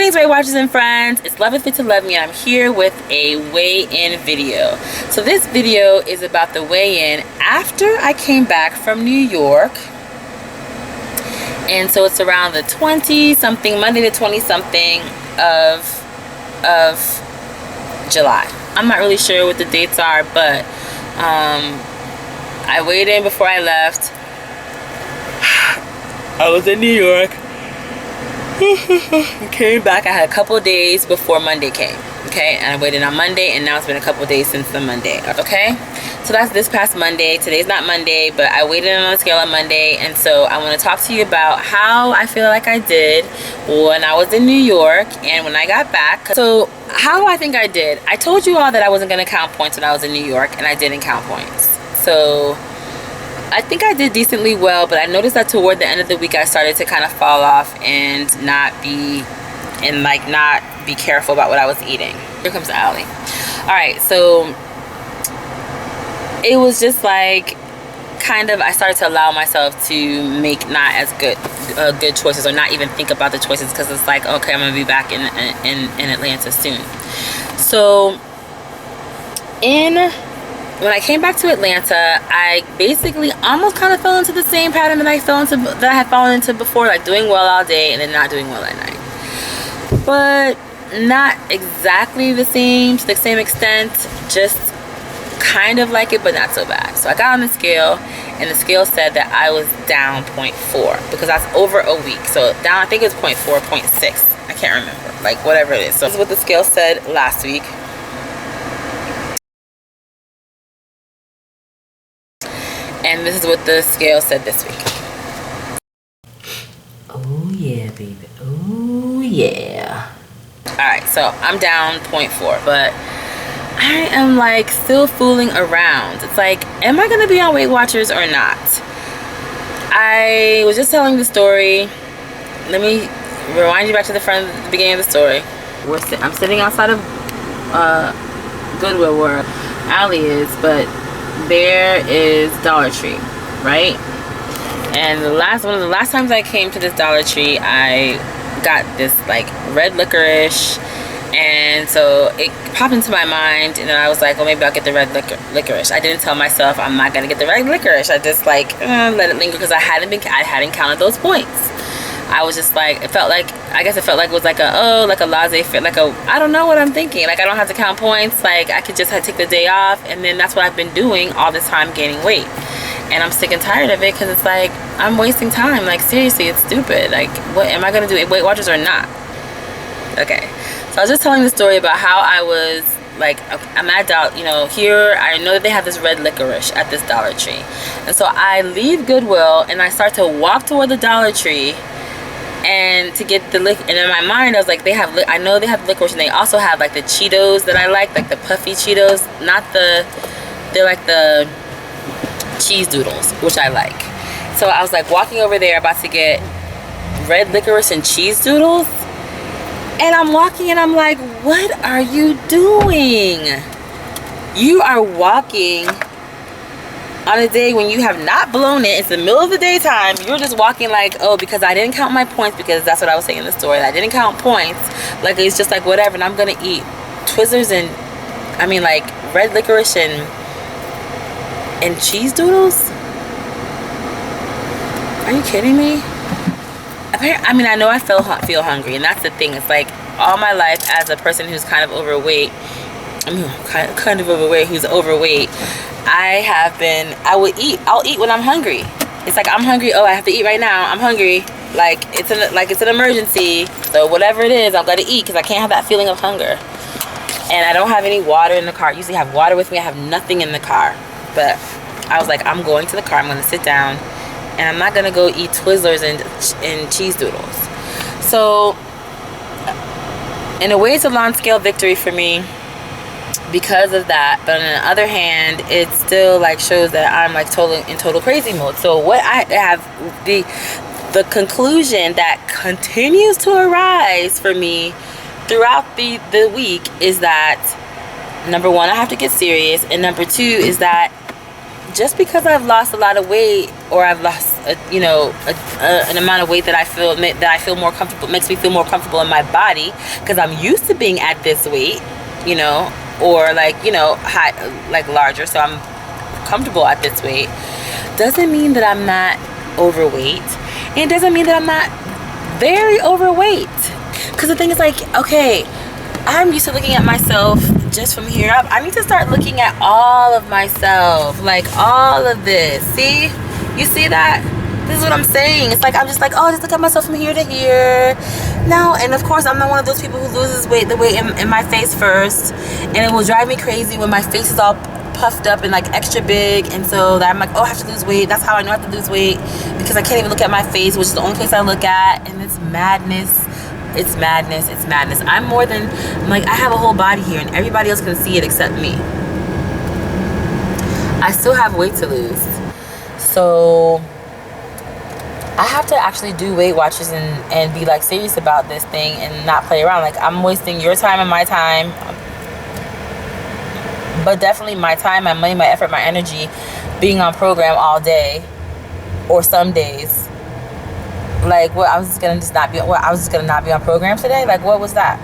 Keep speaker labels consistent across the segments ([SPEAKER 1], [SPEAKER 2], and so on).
[SPEAKER 1] Greetings, Weight Watchers and friends. It's Love It Fit to Love Me. I'm here with a weigh-in video. So this video is about the weigh-in after I came back from New York. And so it's around the 20-something, Monday the 20-something of July. I'm not really sure what the dates are, but I weighed in before I left. I was in New York. Came back. I had a couple of days before Monday came. Okay, and I waited on Monday, and now it's been a couple of days since the Monday. Okay, so that's this past Monday. Today's not Monday, but I waited on the scale on Monday, and so I want to talk to you about how I feel like I did when I was in New York and when I got back. So how I think I did, I told you all that I wasn't going to count points when I was in New York, and I didn't count points. So I think I did decently well, but I noticed that toward the end of the week I started to kind of fall off and not be careful about what I was eating. Here comes Allie. Alright, so it was just like kind of I started to allow myself to make not as good choices, or not even think about the choices, because it's like, okay, I'm gonna be back in Atlanta soon. So when I came back to Atlanta, I basically almost kind of fell into the same pattern that I had fallen into before, like doing well all day and then not doing well at night. But not exactly the same, to the same extent, just kind of like it, but not so bad. So I got on the scale, and the scale said that I was down 0.4, because that's over a week. So down, I think it was 0.4, 0.6. I can't remember, like whatever it is. So this is what the scale said last week. And this is what the scale said this week. Oh yeah, baby. Oh yeah. Alright, so I'm down 0.4, but I am like still fooling around. It's like, am I gonna be on Weight Watchers or not? I was just telling the story. Let me rewind you back to the beginning of the story. I'm sitting outside of Goodwill where Allie is, but there is Dollar Tree, right? And one of the last times I came to this Dollar Tree, I got this like red licorice, and so it popped into my mind, and then I was like, well, maybe I'll get the red licorice. I didn't tell myself I'm not gonna get the red licorice. I just like let it linger, because I hadn't counted those points. I was just like, I guess it felt like it was like a laissez-faire, like I don't know what I'm thinking. Like, I don't have to count points. Like, I could just take the day off, and then that's what I've been doing all this time, gaining weight. And I'm sick and tired of it, because it's like, I'm wasting time. Like, seriously, it's stupid. Like, what am I going to do? Weight Watchers or not? Okay. So I was just telling the story about how I was, like, I'm at here, I know that they have this red licorice at this Dollar Tree. And so I leave Goodwill, and I start to walk toward the Dollar Tree, and to get the and in my mind I was like, I know they have licorice, and they also have like the Cheetos that I like the puffy Cheetos, they're like the cheese doodles, which I like. So I was like walking over there about to get red licorice and cheese doodles, and I'm walking and I'm like, what are you doing? You are walking on a day when you have not blown it. It's the middle of the daytime. You're just walking like, oh, because I didn't count my points, because that's what I was saying in the story. I didn't count points. Like, it's just like whatever, and I'm gonna eat Twizzlers and like red licorice and cheese doodles. Are you kidding me? I know I feel hungry, and that's the thing. It's like all my life as a person who's kind of overweight. Kind of overweight, who's overweight. I'll eat when I'm hungry. It's like, I'm hungry, oh, I have to eat right now, I'm hungry. Like it's an emergency. So whatever it is, I'm gonna eat, because I can't have that feeling of hunger. And I don't have any water in the car. I usually have water with me. I have nothing in the car. But I was like, I'm going to the car, I'm gonna sit down, and I'm not gonna go eat Twizzlers and cheese doodles. So in a way, it's a long scale victory for me because of that. But on the other hand, it still like shows that I'm like in total crazy mode. So what I have, the conclusion that continues to arise for me throughout the week is that, number one, I have to get serious, and number two is that just because I've lost a lot of weight, or I've lost an amount of weight that I feel more comfortable, makes me feel more comfortable in my body, because I'm used to being at this weight, or high, like larger, so I'm comfortable at this weight, doesn't mean that I'm not overweight, and it doesn't mean that I'm not very overweight. Because the thing is, like, okay, I'm used to looking at myself just from here up. I need to start looking at all of myself, like all of this. See, you see that? This is what I'm saying. It's like, I'm just like, oh, just look at myself from here to here. No, and of course, I'm not one of those people who loses weight, the weight in my face first, and it will drive me crazy when my face is all puffed up and like extra big, and so that I'm like, oh, I have to lose weight. That's how I know I have to lose weight, because I can't even look at my face, which is the only place I look at, and it's madness. It's madness. It's madness. I'm like, I have a whole body here, and everybody else can see it except me. I still have weight to lose, so I have to actually do Weight Watchers and be like serious about this thing and not play around. Like, I'm wasting your time and my time, but definitely my time, my money, my effort, my energy, being on program all day, or some days. Like, what, I was just gonna not be on program today? Like, what was that?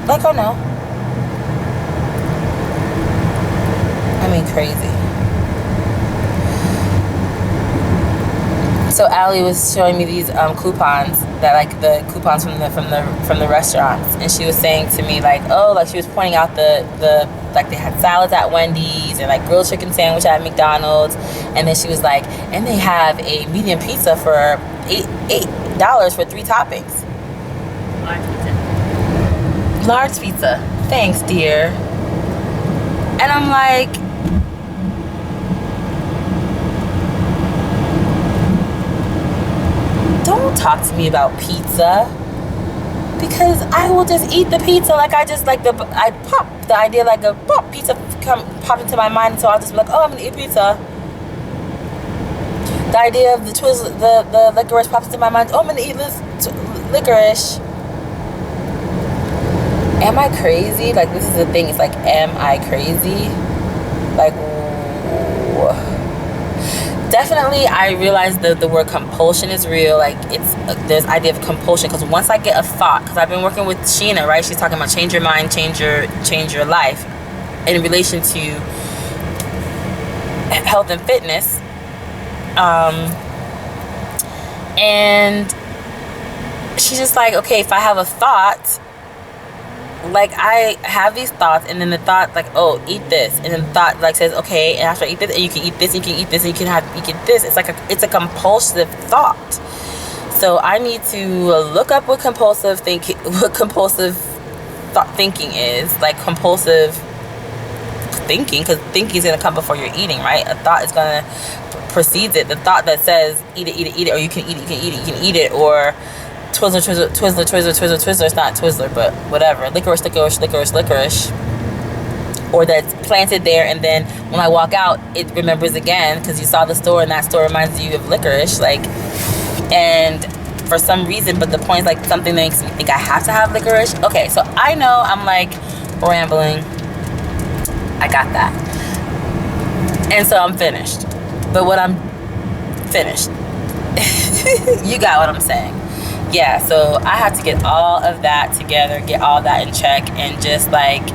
[SPEAKER 1] Like, oh no. I mean, crazy. So Allie was showing me these coupons, that like the coupons from the restaurants, and she was saying to me, like, oh, like she was pointing out the like they had salads at Wendy's and like grilled chicken sandwich at McDonald's, and then she was like, and they have a medium pizza for $8 for 3 toppings. Large pizza. Thanks, dear. And I'm like, don't talk to me about pizza, because I will just eat the pizza. Like, I pop the idea, like a pop pizza pop into my mind, so I'll just be like, oh, I'm gonna eat pizza. The idea of the licorice pops into my mind. Oh, I'm gonna eat this licorice. Am I crazy? Like, this is the thing. It's like, am I crazy? Like, definitely, I realize the word compulsion is real. Like, there's idea of compulsion, because once I get a thought, because I've been working with Sheena, right? She's talking about change your mind, change your life, in relation to health and fitness. And she's just like, okay, if I have a thought, like, I have these thoughts, and then the thought, like, oh, eat this, and then the thought, like, says, okay, and after I eat this, and you can eat this, and you can eat this, and you can this. It's like it's a compulsive thought. So I need to look up what compulsive thinking is, like compulsive thinking, because thinking is gonna come before you're eating, right? A thought is gonna precedes it. The thought that says eat it, or you can eat it, or Twizzler. It's not Twizzler, but whatever. Licorice. Or that's planted there, and then when I walk out, it remembers again, because you saw the store, and that store reminds you of licorice. Like, and for some reason, but the point is, like, something that makes me think I have to have licorice. Okay, so I know I'm like rambling. I got that. And so I'm finished. But what I'm finished. You got what I'm saying. Yeah, so I have to get all of that together, get all that in check, and just like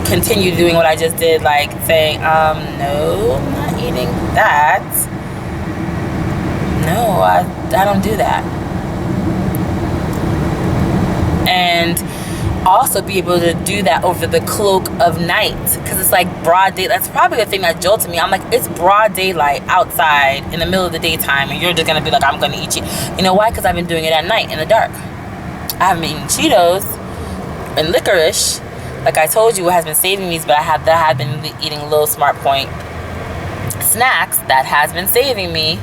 [SPEAKER 1] continue doing what I just did, like saying, no, I'm not eating that. No, I don't do that. And also be able to do that over the cloak of night, because it's like broad day. That's probably the thing that jolted me. I'm like, it's broad daylight outside in the middle of the daytime, and you're just gonna be like, I'm gonna eat you. You know why? Because I've been doing it at night in the dark. I haven't been eating Cheetos and licorice, like I told you, what has been saving me. But I have been eating little Smart Point snacks that has been saving me.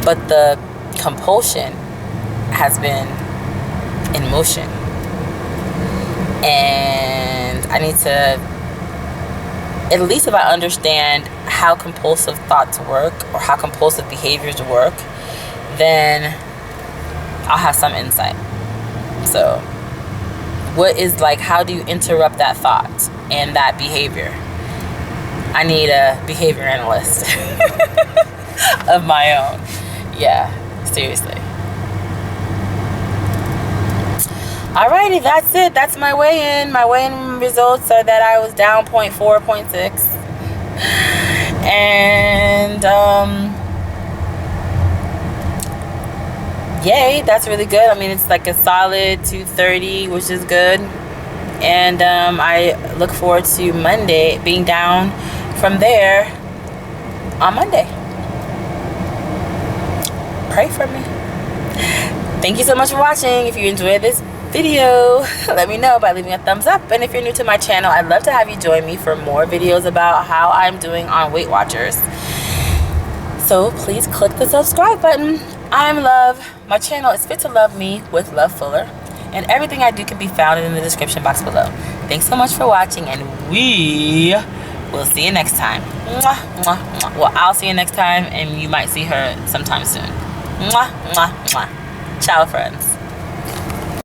[SPEAKER 1] But the compulsion has been in motion. And I need to, at least if I understand how compulsive thoughts work, or how compulsive behaviors work, then I'll have some insight. So what is, like, how do you interrupt that thought and that behavior? I need a behavior analyst of my own. Yeah, seriously. Alrighty, that's it. That's my weigh-in. My weigh-in results are that I was down 0.4, 0.6. And, yay, that's really good. I mean, it's like a solid 230, which is good. And I look forward to Monday, being down from there on Monday. Pray for me. Thank you so much for watching. If you enjoyed this video, let me know by leaving a thumbs up. And if you're new to my channel, I'd love to have you join me for more videos about how I'm doing on Weight Watchers. So please click the subscribe button. I'm Love. My channel is Fit2LuvME with Love Fuller. And everything I do can be found in the description box below. Thanks so much for watching, and we will see you next time. Mwah, mwah, mwah. Well, I'll see you next time, and you might see her sometime soon. Mwah, mwah, mwah. Ciao, friends.